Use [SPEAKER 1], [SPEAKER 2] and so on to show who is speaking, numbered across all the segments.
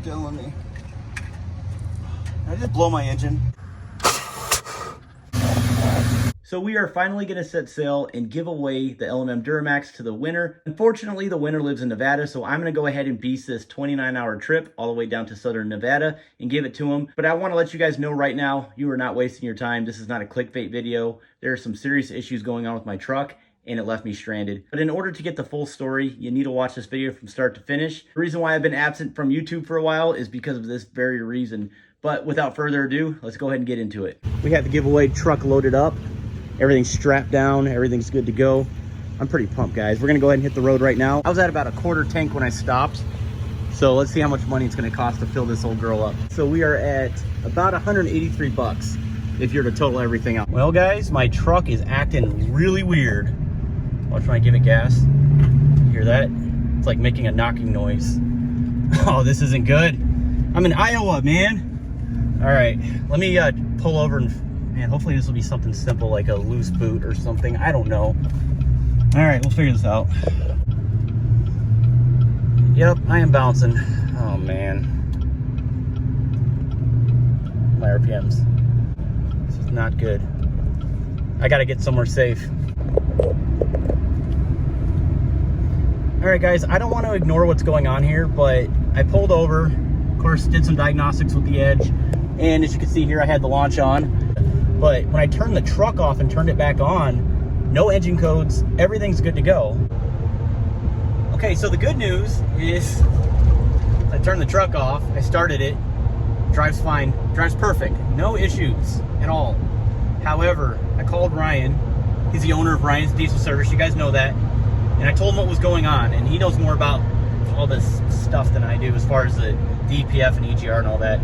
[SPEAKER 1] keep telling me. I just blow my engine. So we are finally going to set sail and give away the LMM Duramax to the winner. Unfortunately, the winner lives in Nevada, so I'm going to go ahead and beast this 29-hour trip all the way down to southern Nevada and give it to him. But I want to let you guys know right now, you are not wasting your time. This is not a clickbait video. There are some serious issues going on with my truck, and it left me stranded. But in order to get the full story, you need to watch this video from start to finish. The reason why I've been absent from YouTube for a while is because of this very reason. But without further ado, let's go ahead and get into it. We have the giveaway truck loaded up. Everything's strapped down, everything's good to go. I'm pretty pumped, guys. We're gonna go ahead and hit the road right now. I was at about a quarter tank when I stopped. So let's see how much money it's gonna cost to fill this old girl up. So we are at about 183 bucks if you're to total everything out. Well, guys, my truck is acting really weird. Watch when I give it gas. You hear that? It's like making a knocking noise. Oh, this isn't good. I'm in Iowa, man. All right, let me pull over and man, hopefully this will be something simple like a loose boot or something. I don't know. All right, we'll figure this out. Yep, I am bouncing. Oh, man. My RPMs. This is not good. I got to get somewhere safe. All right, guys, I don't want to ignore what's going on here, but I pulled over. Of course, did some diagnostics with the edge. And as you can see here, I had the launch on. But when I turned the truck off and turned it back on, no engine codes, everything's good to go. Okay, so the good news is I turned the truck off, I started it, drives fine, drives perfect, no issues at all. However, I called Ryan, he's the owner of Ryan's Diesel Service, you guys know that, and I told him what was going on, and he knows more about all this stuff than I do as far as the DPF and EGR and all that.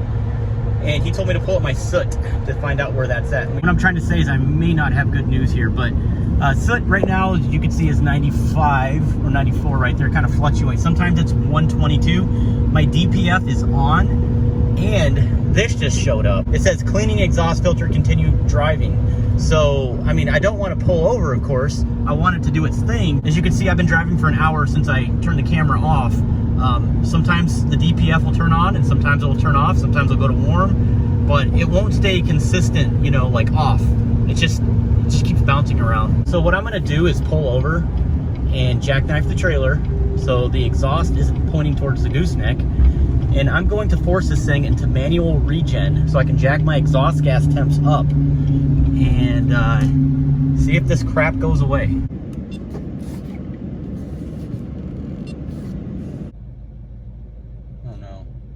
[SPEAKER 1] And he told me to pull up my soot to find out where that's at. What I'm trying to say is I may not have good news here, but soot right now, as you can see, is 95 or 94 right there. Kind of fluctuates. Sometimes it's 122. My DPF is on, and this just showed up. It says cleaning exhaust filter, continue driving. So, I mean, I don't want to pull over, of course. I want it to do its thing. As you can see, I've been driving for an hour since I turned the camera off. Sometimes the DPF will turn on and sometimes it will turn off. Sometimes it'll go to warm, but it won't stay consistent, you know, like off. It just keeps bouncing around. So what I'm gonna do is pull over and jackknife the trailer so the exhaust isn't pointing towards the gooseneck. And I'm going to force this thing into manual regen so I can jack my exhaust gas temps up and see if this crap goes away.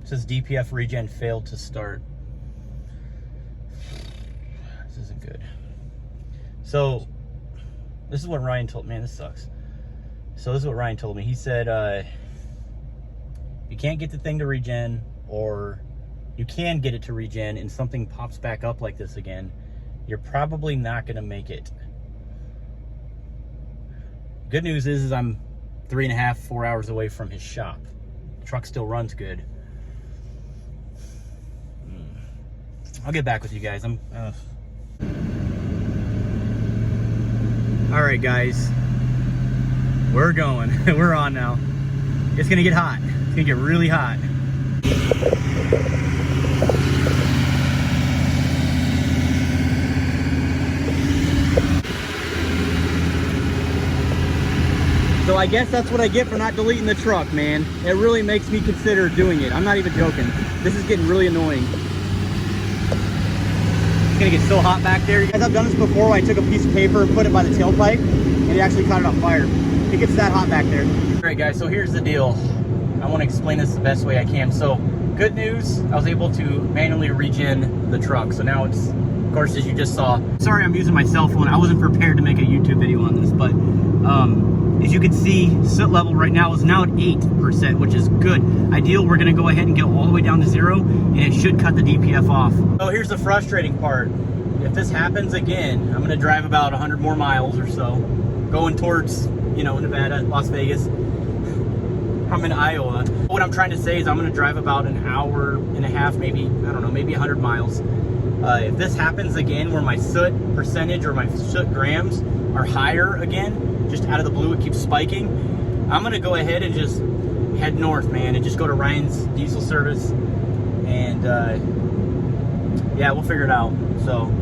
[SPEAKER 1] Says DPF regen failed to start. This isn't good. So this is what Ryan told me. Man, this sucks. So this is what Ryan told me. He said you can't get the thing to regen, or you can get it to regen and something pops back up like this again, you're probably not gonna make it. Good news is I'm 3.5, 4 hours away from his shop. The truck still runs good. I'll get back with you guys. All right, guys, we're going. We're on now. It's gonna get hot. It's gonna get really hot. So I guess that's what I get for not deleting the truck, man. It really makes me consider doing it. I'm not even joking. This is getting really annoying. Gonna get so hot back there. Guys, I've done this before where I took a piece of paper and put it by the tailpipe and it actually caught it on fire. It gets that hot back there. All right, guys, so here's the deal. I want to explain this the best way I can. So good news, I was able to manually regen the truck. So now it's, of course, as you just saw. Sorry, I'm using my cell phone. I wasn't prepared to make a YouTube video on this, but as you can see, soot level right now is now at 8%, which is good. Ideal, we're gonna go ahead and go all the way down to 0, and it should cut the DPF off. So here's the frustrating part. If this happens again, I'm gonna drive about 100 more miles or so, going towards, you know, Nevada, Las Vegas. I'm in Iowa. What I'm trying to say is I'm gonna drive about an hour and a half, maybe, I don't know, maybe 100 miles. If this happens again where my soot percentage or my soot grams are higher again, just out of the blue it keeps spiking, I'm gonna go ahead and just head north, man, and just go to Ryan's diesel service, and yeah, we'll figure it out. So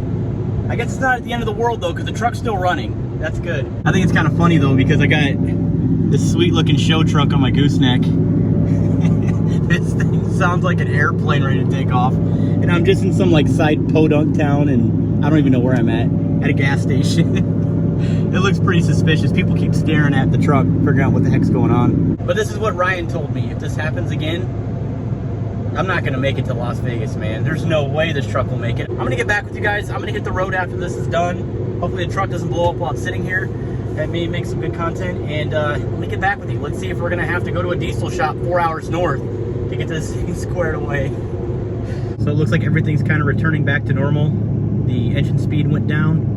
[SPEAKER 1] I guess it's not at the end of the world though, because the truck's still running. That's good. I think it's kind of funny though, because I got this sweet looking show truck on my gooseneck. This thing sounds like an airplane ready to take off, and I'm just in some like side podunk town, and I don't even know where I'm at a gas station. It looks pretty suspicious. People keep staring at the truck, figuring out what the heck's going on. But this is what Ryan told me. If this happens again, I'm not gonna make it to Las Vegas, man. There's no way this truck will make it. I'm gonna get back with you guys. I'm gonna hit the road after this is done. Hopefully the truck doesn't blow up while it's sitting here. That may make some good content. And let me get back with you. Let's see if we're gonna have to go to a diesel shop 4 hours north to get this thing squared away. So it looks like everything's kind of returning back to normal. The engine speed went down.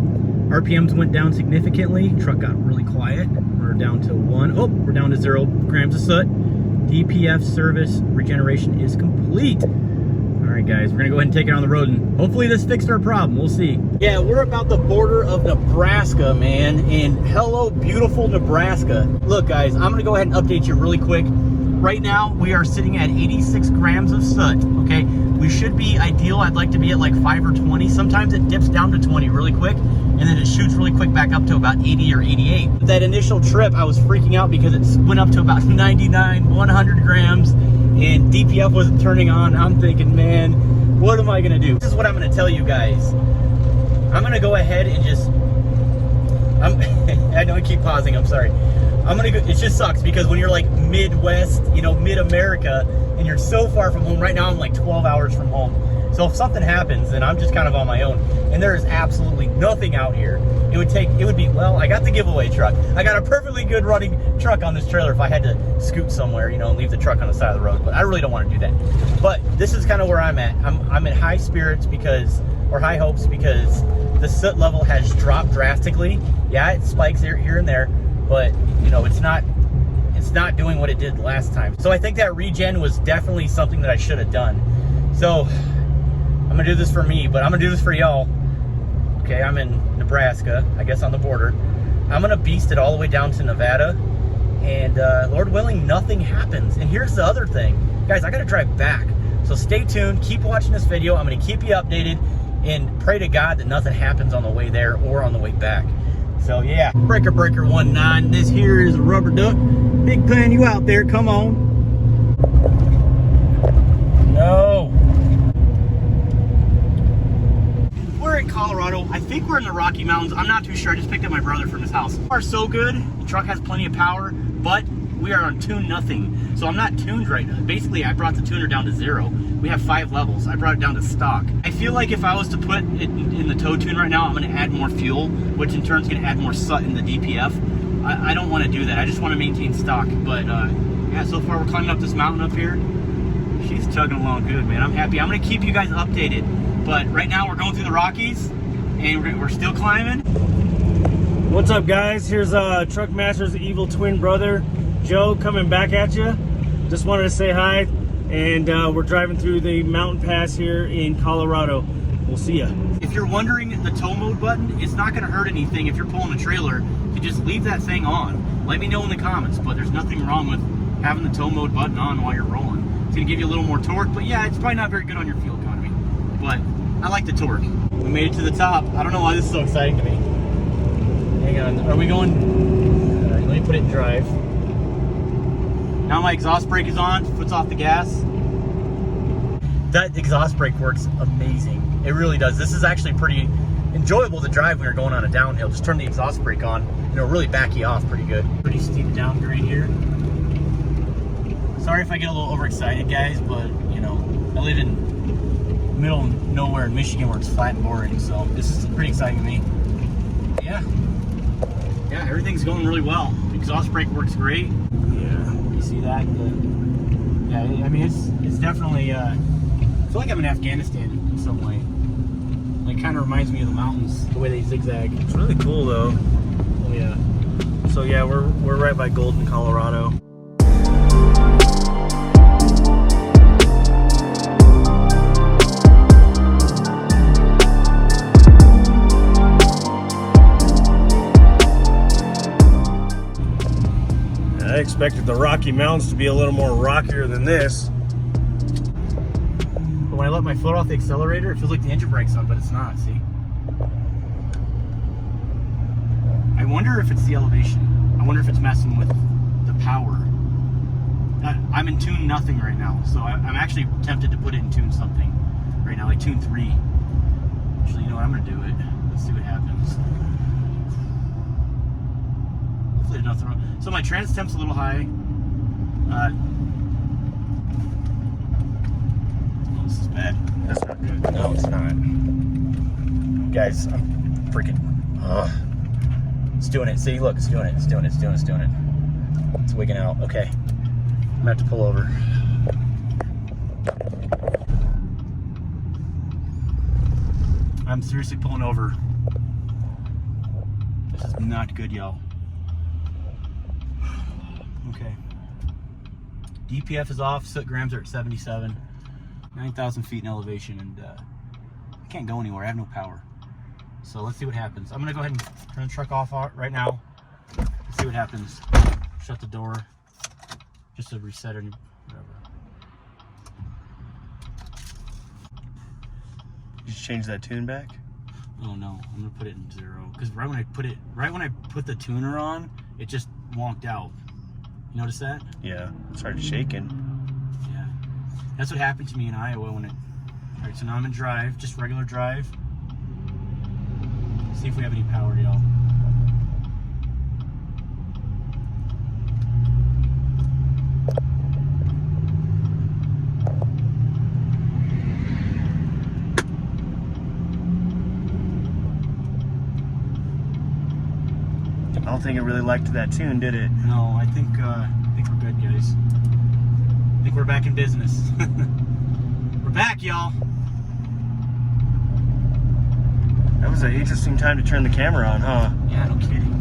[SPEAKER 1] RPMs went down significantly. Truck got really quiet. We're down to 1. Oh, we're down to 0 grams of soot. DPF service regeneration is complete. All right, guys, we're gonna go ahead and take it on the road, and hopefully this fixed our problem. We'll see. Yeah, we're about the border of Nebraska, man, and hello, beautiful Nebraska. Look, guys, I'm gonna go ahead and update you really quick. Right now, we are sitting at 86 grams of soot, okay? We should be ideal. I'd like to be at like 5 or 20. Sometimes it dips down to 20 really quick, and then it shoots really quick back up to about 80 or 88. That initial trip, I was freaking out because it went up to about 99, 100 grams, and DPF wasn't turning on. I'm thinking, man, what am I gonna do? This is what I'm gonna tell you guys. I'm gonna go ahead and just, I know I keep pausing, I'm sorry. I'm gonna go, it just sucks because when you're like Midwest, you know, mid-America, and you're so far from home. Right now I'm like 12 hours from home. So if something happens, then I'm just kind of on my own. And there is absolutely nothing out here. It would be, well, I got the giveaway truck. I got a perfectly good running truck on this trailer if I had to scoot somewhere, you know, and leave the truck on the side of the road. But I really don't want to do that. But this is kind of where I'm at. I'm in high spirits because, or high hopes because the soot level has dropped drastically. Yeah, it spikes here and there, but you know, it's not doing what it did last time. So I think that regen was definitely something that I should have done. So I'm gonna do this for me, but I'm gonna do this for y'all. Okay, I'm in Nebraska, I guess on the border. I'm gonna beast it all the way down to Nevada, and Lord willing, nothing happens. And here's the other thing, guys, I gotta drive back. So stay tuned, keep watching this video. I'm gonna keep you updated and pray to God that nothing happens on the way there or on the way back. So yeah, breaker 19, this here is a rubber duck. Big Pan, you out there, come on. No. We're in Colorado. I think we're in the Rocky Mountains. I'm not too sure. I just picked up my brother from his house. Are so good. The truck has plenty of power, but we are on tune nothing. So I'm not tuned right now. Basically, I brought the tuner down to 0. We have 5 levels. I brought it down to stock. I feel like if I was to put it in the tow tune right now, I'm going to add more fuel, which in turn is going to add more soot in the DPF. I don't want to do that. I just want to maintain stock. But yeah, so far we're climbing up this mountain up here. She's chugging along good, man. I'm happy. I'm going to keep you guys updated. But right now we're going through the Rockies, and we're still climbing.
[SPEAKER 2] What's up, guys? Here's Truckmaster's evil twin brother, Joe, coming back at you. Just wanted to say hi, and we're driving through the mountain pass here in Colorado. We'll see ya.
[SPEAKER 1] If you're wondering, the tow mode button, it's not going to hurt anything if you're pulling a trailer to just leave that thing on. Let me know in the comments, but there's nothing wrong with having the tow mode button on while you're rolling. It's going to give you a little more torque, but yeah, it's probably not very good on your fuel economy. But I like the torque. We made it to the top. I don't know why this is so exciting to me. Hang on, are we going? All right, let me put it in drive. Now my exhaust brake is on, foot's off the gas. That exhaust brake works amazing. It really does. This is actually pretty enjoyable to drive when you're going on a downhill. Just turn the exhaust brake on, and it'll really back you off pretty good. Pretty steep downgrade here. Sorry if I get a little overexcited, guys, but you know, I live in the middle of nowhere in Michigan where it's flat and boring, so this is pretty exciting to me. Yeah, everything's going really well. The exhaust brake works great. Yeah, you see that? Yeah, I mean, it's definitely, I feel like I'm in Afghanistan in some way. Like, kind of reminds me of the mountains, the way they zigzag.
[SPEAKER 2] It's really cool, though.
[SPEAKER 1] Oh, yeah.
[SPEAKER 2] So yeah, we're right by Golden, Colorado. expected the Rocky Mountains to be a little more rockier than this.
[SPEAKER 1] But when I let my foot off the accelerator, it feels like the engine brake's on, but it's not, see? I wonder if it's the elevation. I wonder if it's messing with the power. I'm in tune nothing right now, so I'm actually tempted to put it in tune something right now, like tune 3. Actually, you know what, I'm gonna do it. Let's see what happens. Hopefully there's nothing wrong. So my trans temp's a little high. Oh, this is bad.
[SPEAKER 2] That's not good.
[SPEAKER 1] No, it's not. Guys, I'm freaking, it's doing it. See, look, it's doing it. It's doing it. It's doing it. It's doing it. It's wigging out. Okay. I'm gonna have to pull over. I'm seriously pulling over. This is not good, y'all. Okay. DPF is off. Soot grams are at 77. 9,000 feet in elevation, and I can't go anywhere. I have no power. So let's see what happens. I'm gonna go ahead and turn the truck off right now. Let's see what happens. Shut the door. Just to reset it, whatever.
[SPEAKER 2] Did you change that tune back?
[SPEAKER 1] Oh no, I'm gonna put it in 0. Because right when I put the tuner on, it just wonked out. You notice that?
[SPEAKER 2] Yeah, it started shaking.
[SPEAKER 1] Yeah. That's what happened to me in Iowa when it. Alright, so now I'm in drive, just regular drive. See if we have any power, y'all.
[SPEAKER 2] I don't think it really liked that tune, did it?
[SPEAKER 1] No, I think we're good, guys. I think we're back in business. We're back, y'all.
[SPEAKER 2] That was an interesting time to turn the camera on, huh?
[SPEAKER 1] Yeah, no kidding.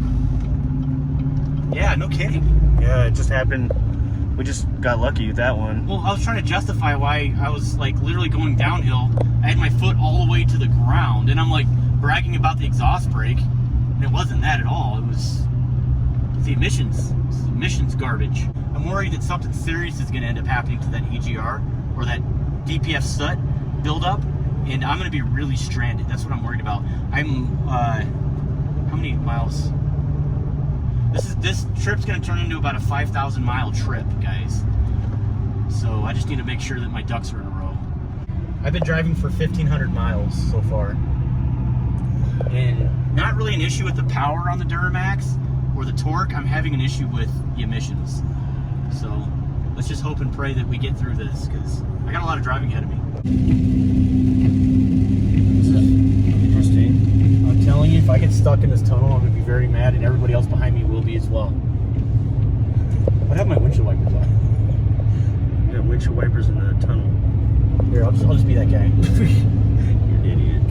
[SPEAKER 1] Yeah, no kidding.
[SPEAKER 2] Yeah, it just happened. We just got lucky with that one.
[SPEAKER 1] Well, I was trying to justify why I was like literally going downhill. I had my foot all the way to the ground, and I'm like bragging about the exhaust brake, and it wasn't that at all. It was the emissions. It's emissions garbage. I'm worried that something serious is going to end up happening to that EGR or that DPF soot buildup, and I'm going to be really stranded. That's what I'm worried about. I'm how many miles? This trip's going to turn into about a 5,000 mile trip, guys. So I just need to make sure that my ducks are in a row. I've been driving for 1,500 miles so far, and not really an issue with the power on the Duramax or the torque. I'm having an issue with the emissions. So let's just hope and pray that we get through this, because I got a lot of driving ahead of me.
[SPEAKER 2] Interesting.
[SPEAKER 1] I'm telling you, if I get stuck in this tunnel, I'm going to be very mad, and everybody else behind me will be as well. I have my windshield wipers on.
[SPEAKER 2] You got windshield wipers in the tunnel.
[SPEAKER 1] Here, I'll just be that guy.
[SPEAKER 2] You're an idiot.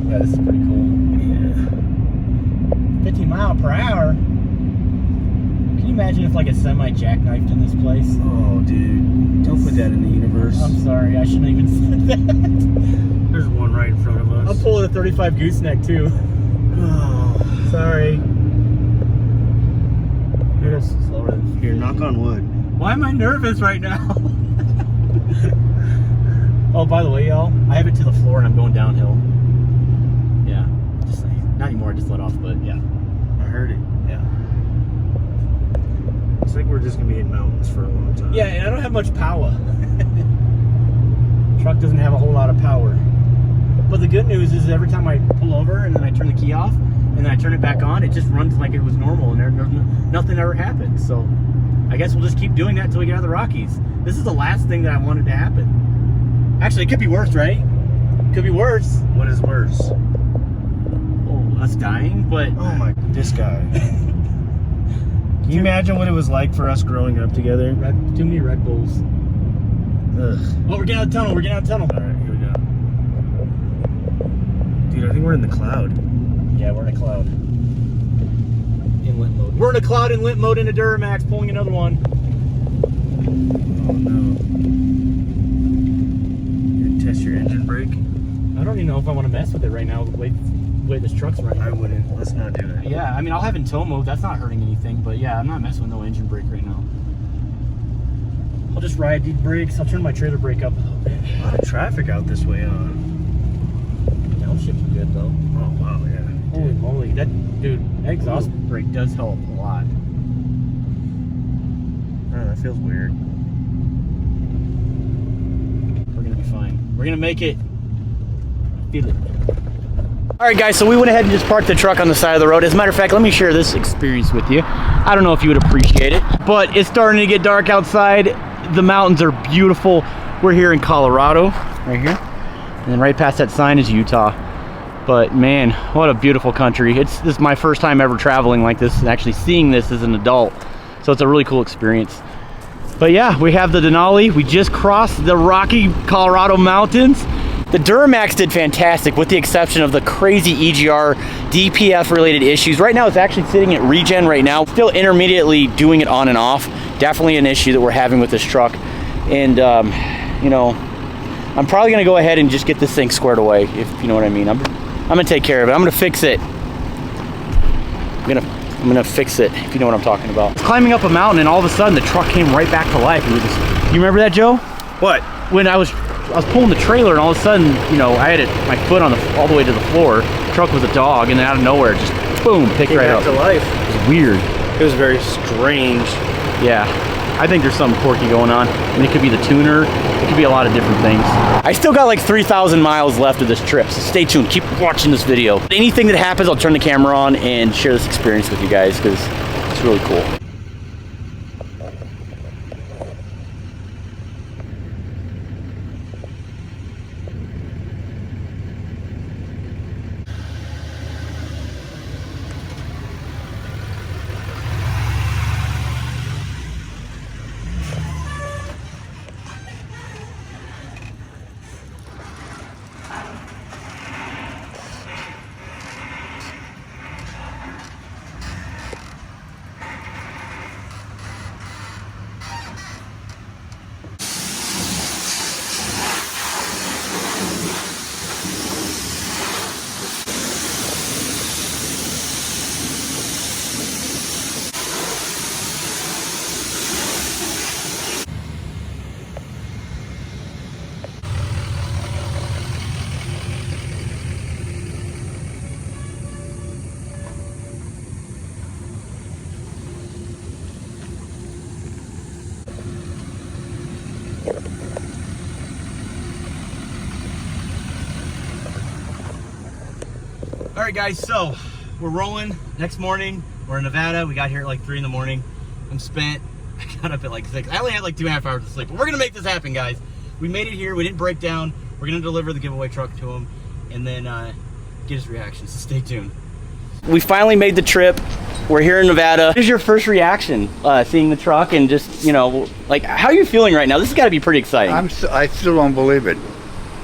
[SPEAKER 1] Yeah, this is pretty cool.
[SPEAKER 2] Yeah.
[SPEAKER 1] 50 mile per hour? Can you imagine if like a semi jackknifed in this place?
[SPEAKER 2] Oh, dude. Don't put that in the universe.
[SPEAKER 1] I'm sorry, I shouldn't even said that.
[SPEAKER 2] There's one right in front of us.
[SPEAKER 1] I'm pulling a 35 gooseneck too.
[SPEAKER 2] Oh.
[SPEAKER 1] Sorry. Here, slower than.
[SPEAKER 2] Here, knock on wood.
[SPEAKER 1] Why am I nervous right now? Oh, by the way, y'all, I have it to the floor and I'm going downhill. Yeah, just not anymore. I just let off, but yeah.
[SPEAKER 2] I heard it.
[SPEAKER 1] Yeah.
[SPEAKER 2] It's like we're just gonna be in mountains for a long time.
[SPEAKER 1] Yeah, and I don't have much power. Truck doesn't have a whole lot of power. But the good news is every time I pull over and then I turn the key off and then I turn it back on, it just runs like it was normal and nothing ever happened. So I guess we'll just keep doing that until we get out of the Rockies. This is the last thing that I wanted to happen. Actually, it could be worse, right? Could be worse.
[SPEAKER 2] What is worse?
[SPEAKER 1] Oh, us dying, but...
[SPEAKER 2] Oh my, this guy. Can you imagine what it was like for us growing up together?
[SPEAKER 1] Too many Red Bulls.
[SPEAKER 2] Ugh.
[SPEAKER 1] Oh, we're getting out of the tunnel. We're getting out of the tunnel.
[SPEAKER 2] All right, here we go. Dude, I think we're in the cloud.
[SPEAKER 1] Yeah, we're in a cloud. Inlet mode. We're in a cloud inlet mode in a Duramax, pulling another one.
[SPEAKER 2] Oh no. You test your engine brake?
[SPEAKER 1] I don't even know if I want to mess with it right now. The way the way this truck's running.
[SPEAKER 2] I wouldn't. Let's not do that.
[SPEAKER 1] Yeah, I mean, I'll have it in tow mode. That's not hurting anything. But yeah, I'm not messing with no engine brake right now. I'll just ride these brakes. I'll turn my trailer brake up a little bit.
[SPEAKER 2] A lot of traffic out this way,
[SPEAKER 1] Downshifting good though.
[SPEAKER 2] Oh wow, yeah.
[SPEAKER 1] Holy moly, that exhaust brake does help a lot.
[SPEAKER 2] Oh, that feels weird.
[SPEAKER 1] We're gonna be fine. We're gonna make it. Feel it. All right, guys. So we went ahead and just parked the truck on the side of the road. As a matter of fact, let me share this experience with you. I don't know if you would appreciate it, but it's starting to get dark outside. The mountains are beautiful. We're here in Colorado, right here, and then right past that sign is Utah. But man, what a beautiful country. This is my first time ever traveling like this and actually seeing this as an adult. So it's a really cool experience. But yeah, we have the Denali. We just crossed the rocky Colorado mountains. The Duramax did fantastic with the exception of the crazy EGR DPF related issues. Right now it's actually sitting at regen right now. Still intermediately doing it on and off. Definitely an issue that we're having with this truck. And you know, I'm probably gonna go ahead and just get this thing squared away, if you know what I mean. I'm gonna take care of it. I'm gonna fix it. I'm gonna fix it, if you know what I'm talking about. I was climbing up a mountain and all of a sudden the truck came right back to life. And you remember that, Joe?
[SPEAKER 2] What?
[SPEAKER 1] When I was pulling the trailer and all of a sudden, you know, I had my foot on all the way to the floor. The truck was a dog, and then out of nowhere, just boom, picked right up.
[SPEAKER 2] To life.
[SPEAKER 1] It was weird.
[SPEAKER 2] It was very strange.
[SPEAKER 1] Yeah, I think there's something quirky going on. I mean, it could be the tuner. It could be a lot of different things. I still got like 3,000 miles left of this trip, so stay tuned. Keep watching this video. Anything that happens, I'll turn the camera on and share this experience with you guys because it's really cool. All right, guys, so we're rolling. Next morning, we're in Nevada. We got here at like 3 in the morning. I'm spent. I got up at like 6. I only had like 2.5 hours of sleep, but we're gonna make this happen, guys. We made it here. We didn't break down. We're gonna deliver the giveaway truck to him and then get his reaction, so stay tuned. We finally made the trip. We're here in Nevada. What is your first reaction seeing the truck and just, you know, like, how are you feeling right now? This has got to be pretty exciting.
[SPEAKER 3] I still don't believe it.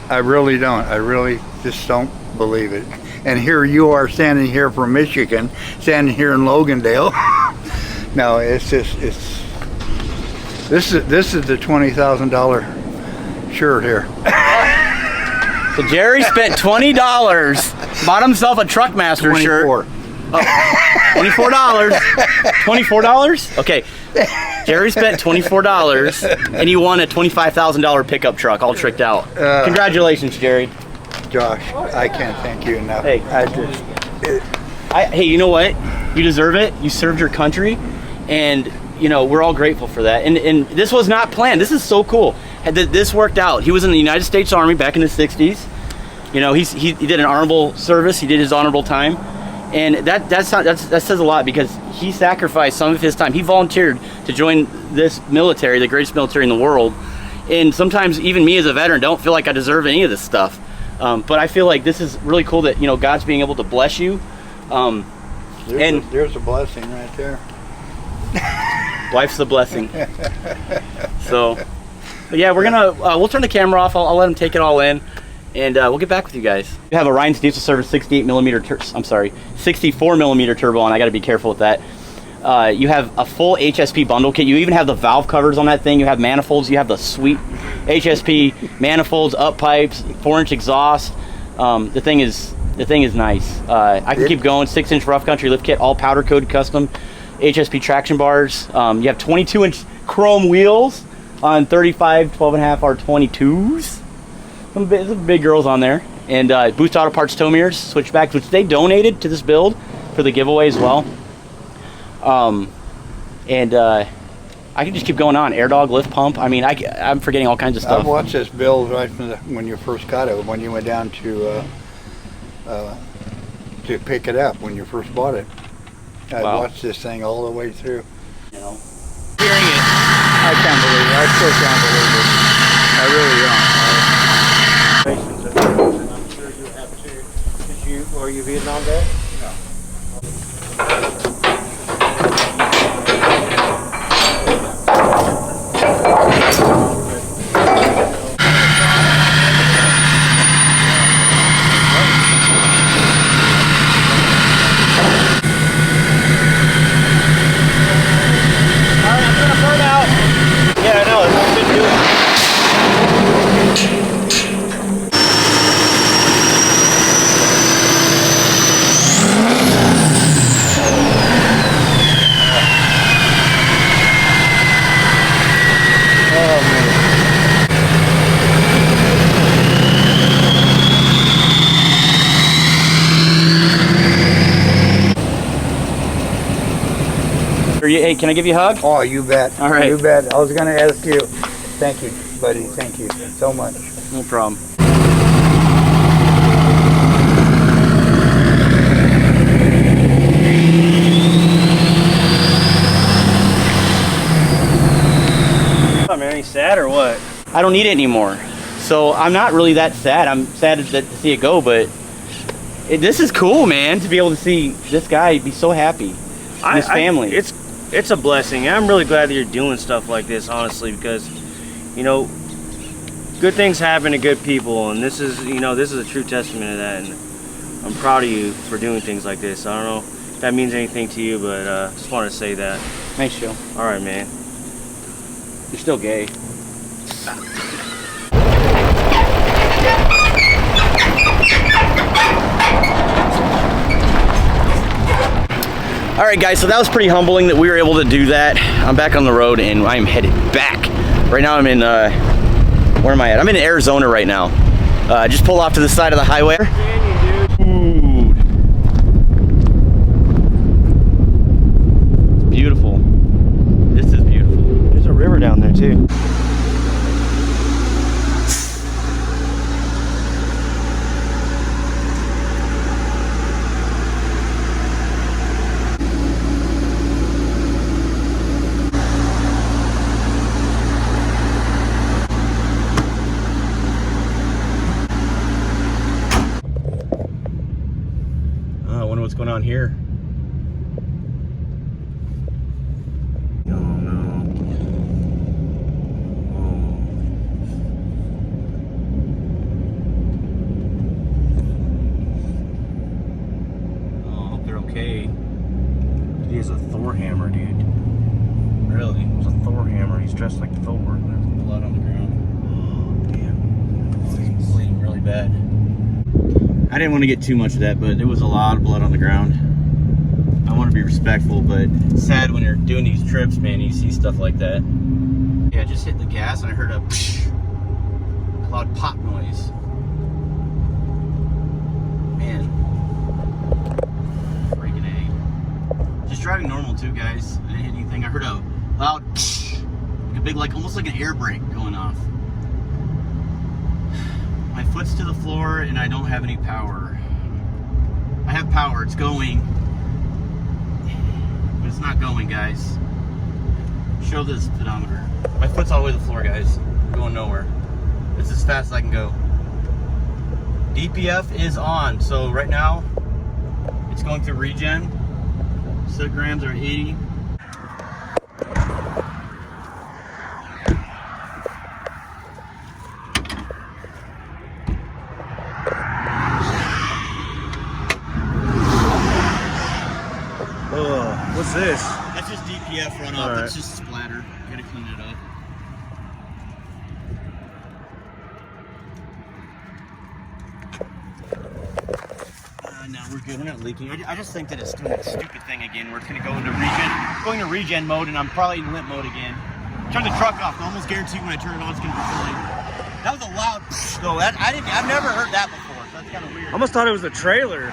[SPEAKER 3] I really don't. I really just don't believe it. And here you are standing here from Michigan, standing here in Logandale. No, it's just, this is the $20,000 shirt here.
[SPEAKER 1] So Jerry spent $20, bought himself a Truckmaster shirt. Oh, $24. $24? Okay. Jerry spent $24 and he won a $25,000 pickup truck, all tricked out. Congratulations, Jerry.
[SPEAKER 3] Josh, I can't thank you enough.
[SPEAKER 1] Hey, hey, you know what? You deserve it. You served your country, and you know we're all grateful for that. And this was not planned. This is so cool. This worked out. He was in the United States Army back in the '60s. You know, he did an honorable service. He did his honorable time, and that says a lot because he sacrificed some of his time. He volunteered to join this military, the greatest military in the world. And sometimes even me as a veteran don't feel like I deserve any of this stuff. But I feel like this is really cool that, you know, God's being able to bless you.
[SPEAKER 3] There's a blessing right there.
[SPEAKER 1] Life's the blessing. So, but yeah, we're gonna we'll turn the camera off. I'll let him take it all in, and we'll get back with you guys. We have a Ryan's Diesel Service 64 millimeter turbo on. I got to be careful with that. You have a full HSP bundle kit. You even have the valve covers on that thing. You have manifolds. You have the sweet HSP manifolds, up pipes, 4-inch exhaust. The thing is The thing is nice. I can keep going. 6-inch rough country lift kit, all powder coated custom. HSP traction bars. You have 22-inch chrome wheels on 35 12.5 R22s. Some big girls on there. And Boost Auto Parts tow mirrors, switchbacks, which they donated to this build for the giveaway as well. I can just keep going on. Air dog, lift pump. I mean, I'm forgetting all kinds of stuff.
[SPEAKER 3] I've watched this build right from when you first got it, when you went down to pick it up when you first bought it. I watched this thing all the way through.
[SPEAKER 1] You know, hearing it,
[SPEAKER 3] I can't believe it. I still can't believe it. I really don't.
[SPEAKER 2] I'm sure you have too. Are you Vietnam vet? No.
[SPEAKER 1] Hey, can I give you a hug?
[SPEAKER 3] Oh, you bet.
[SPEAKER 1] All right.
[SPEAKER 3] You bet. I was going to ask you. Thank you, buddy. Thank you so much.
[SPEAKER 1] No problem.
[SPEAKER 2] Oh, man, are you sad or what?
[SPEAKER 1] I don't need it anymore. So I'm not really that sad. I'm sad to see it go, but this is cool, man, to be able to see this guy be so happy. His family.
[SPEAKER 2] It's a blessing. I'm really glad that you're doing stuff like this, honestly, because, you know, good things happen to good people, and this is, you know, this is a true testament of that, and I'm proud of you for doing things like this. I don't know if that means anything to you, but just wanted to say that.
[SPEAKER 1] Thanks, Joe.
[SPEAKER 2] All right, man.
[SPEAKER 1] You're still gay. All right, guys, so that was pretty humbling that we were able to do that. I'm back on the road and I am headed back. Right now I'm in, where am I at? I'm in Arizona right now. Just pulled off to the side of the highway. Ooh. It's beautiful. This is beautiful.
[SPEAKER 2] There's a river down there, too.
[SPEAKER 1] What's going on here?
[SPEAKER 2] Oh no.
[SPEAKER 1] Oh, I hope they're okay.
[SPEAKER 2] He has a Thor hammer, dude.
[SPEAKER 1] Really?
[SPEAKER 2] It was a Thor hammer. He's dressed like Thor.
[SPEAKER 1] There's blood on the ground.
[SPEAKER 2] Oh, damn.
[SPEAKER 1] He's bleeding really bad. I didn't want to get too much of that, but there was a lot of blood on the ground. I want to be respectful, but it's sad when you're doing these trips, man, you see stuff like that. Yeah, I just hit the gas and I heard a loud pop noise. Man. Freaking A. Just driving normal too, guys. I didn't hit anything. I heard a loud like a big, like almost like an air brake going off. My foot's to the floor and I don't have any power. I have power, it's going. But it's not going, guys. Show this speedometer. My foot's all the way to the floor, guys. I'm going nowhere. It's as fast as I can go. DPF is on, so right now it's going through regen. Centigrams are 80.
[SPEAKER 2] What's this?
[SPEAKER 1] That's just DPF runoff.
[SPEAKER 2] Right.
[SPEAKER 1] That's just splatter. Gotta clean it up. good. We're not leaking. I just think that it's doing that stupid thing again where it's going to go into regen mode, and I'm probably in limp mode again. Turn the truck off. I almost guarantee when I turn it on, it's going to be fully. That was a loud though. I've never heard that before. So that's kind of weird.
[SPEAKER 2] I almost thought it was the trailer.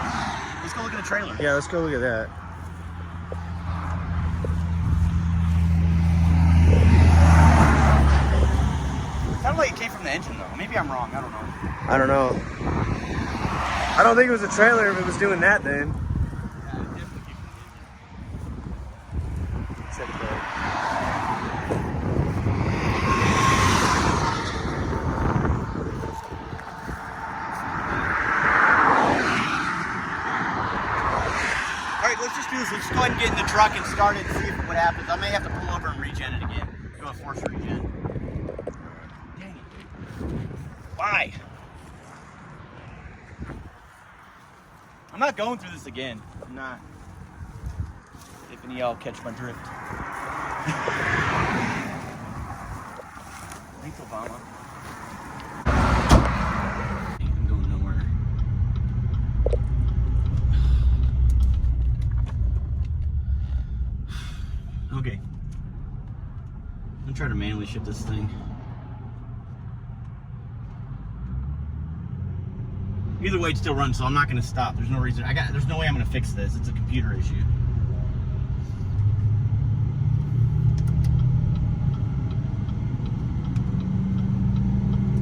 [SPEAKER 1] Let's go look at the trailer.
[SPEAKER 2] Yeah, let's go look at that.
[SPEAKER 1] It sounded like it came from the engine though. Maybe I'm wrong. I don't know.
[SPEAKER 2] I don't know. I don't think it was a trailer if it was doing that then.
[SPEAKER 1] Yeah, it definitely came from the engine.
[SPEAKER 2] Except that.
[SPEAKER 1] Alright, let's just do this. Let's go ahead and get in the truck and start it and see what happens. I may have to pull over and regen it again. Do a force regen. Dang it, dude. Why? I'm not going through this again. I'm not. If any of y'all catch my drift. Thanks, Obama. I'm going nowhere. Okay. I'm gonna try to manually shift this thing. Either way, it still runs, so I'm not gonna stop. There's no reason. There's no way I'm gonna fix this. It's a computer issue.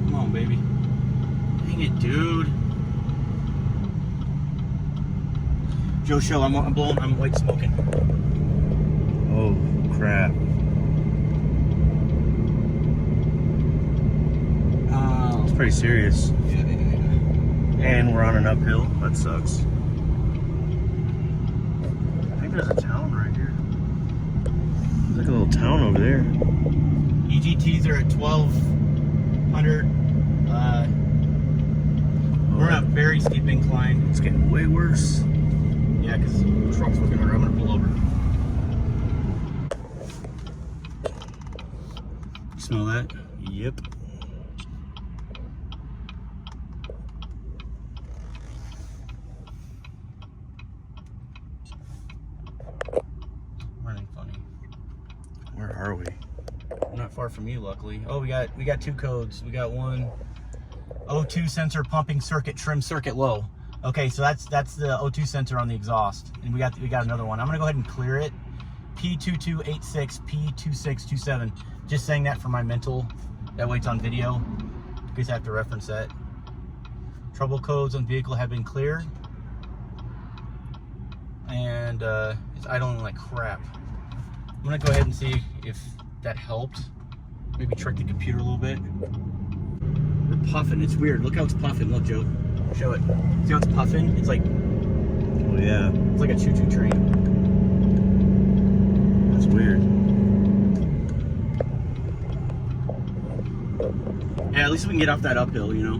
[SPEAKER 1] Come on, baby. Dang it, dude. Joe, show. I'm white smoking.
[SPEAKER 2] Oh, crap. It's pretty serious.
[SPEAKER 1] Yeah.
[SPEAKER 2] And we're on an uphill. That sucks. I think there's a town right here. There's like a little town over there.
[SPEAKER 1] EGTs are at 1200. We're on a very steep incline.
[SPEAKER 2] It's getting way worse.
[SPEAKER 1] Yeah, because the truck's working harder. I'm gonna pull over. Smell that?
[SPEAKER 2] Yep.
[SPEAKER 1] Running funny.
[SPEAKER 2] Where are we?
[SPEAKER 1] We're not far from you, luckily. Oh, we got two codes. We got one O2 sensor pumping circuit trim circuit low. Okay, so that's the O2 sensor on the exhaust, and we got another one. I'm gonna go ahead and clear it. P2286 P2627. Just saying that for my mental. That way it's on video. You guys have to reference that. Trouble codes on vehicle have been cleared, and it's idling like crap. I'm gonna go ahead and see if that helped. Maybe trick the computer a little bit. We're puffing. It's weird. Look how it's puffing. Look, Joe. Show it. See how it's puffing? It's like,
[SPEAKER 2] Oh, yeah.
[SPEAKER 1] it's like a choo-choo train.
[SPEAKER 2] That's weird.
[SPEAKER 1] Yeah, at least we can get off that uphill, you know?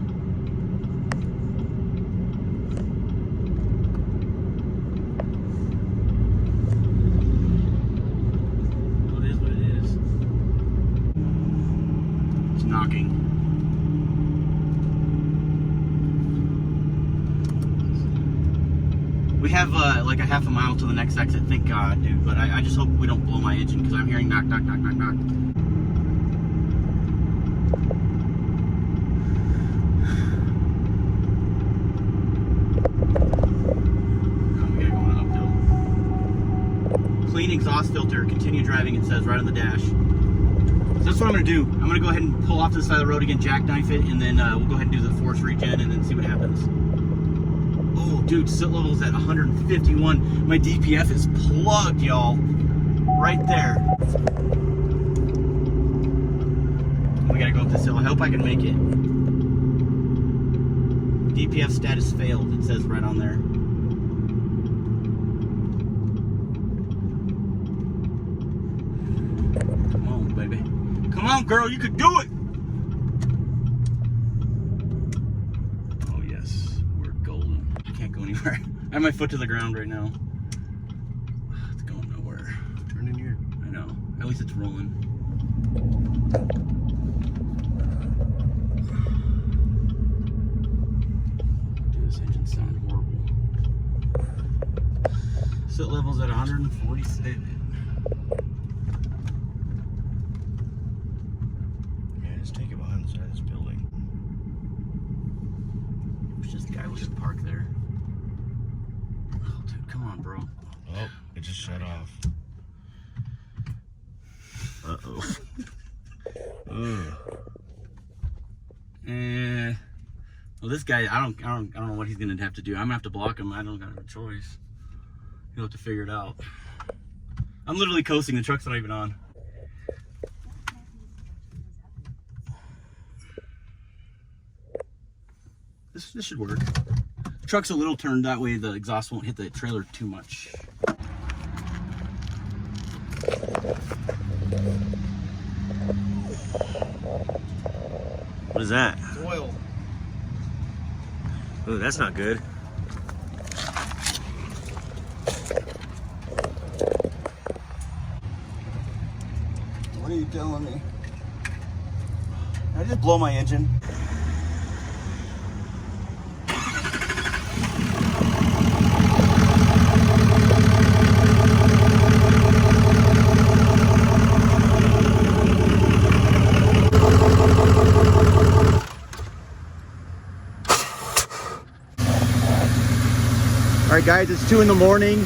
[SPEAKER 1] Well, it is what it is. It's knocking. We have like a half a mile to the next exit, thank God, dude. But I just hope we don't blow my engine because I'm hearing knock, knock, knock, knock, knock. Clean exhaust filter, continue driving, it says right on the dash. So that's what I'm gonna do. I'm gonna go ahead and pull off to the side of the road again, jackknife it, and then we'll go ahead and do the force regen and then see what happens. Oh, dude, silt level's at 151. My DPF is plugged, y'all. Right there. We gotta go up this hill. I hope I can make it. DPF status failed, it says right on there. Baby. Come on, girl, you could do it. Oh, yes, we're golden. I can't go anywhere. I have my foot to the ground right now. It's going nowhere.
[SPEAKER 2] Turn in here.
[SPEAKER 1] I know. At least it's rolling. Dude, this engine sounds horrible. Soot level's at 147.
[SPEAKER 2] Yeah, just take it behind the side of this building.
[SPEAKER 1] There's just a guy looking to park there. Oh, dude, come on, bro.
[SPEAKER 2] Oh, it just shut off. Uh-oh.
[SPEAKER 1] Well, this guy, I don't know what he's gonna have to do. I'm gonna have to block him. I don't got a choice. He'll have to figure it out. I'm literally coasting. The truck's not even on. This should work. The truck's a little turned that way. The exhaust won't hit the trailer too much.
[SPEAKER 2] What is that?
[SPEAKER 1] It's oil.
[SPEAKER 2] Oh, that's not good.
[SPEAKER 1] What are you telling me? Did I just blow my engine? All right, guys, it's 2 in the morning.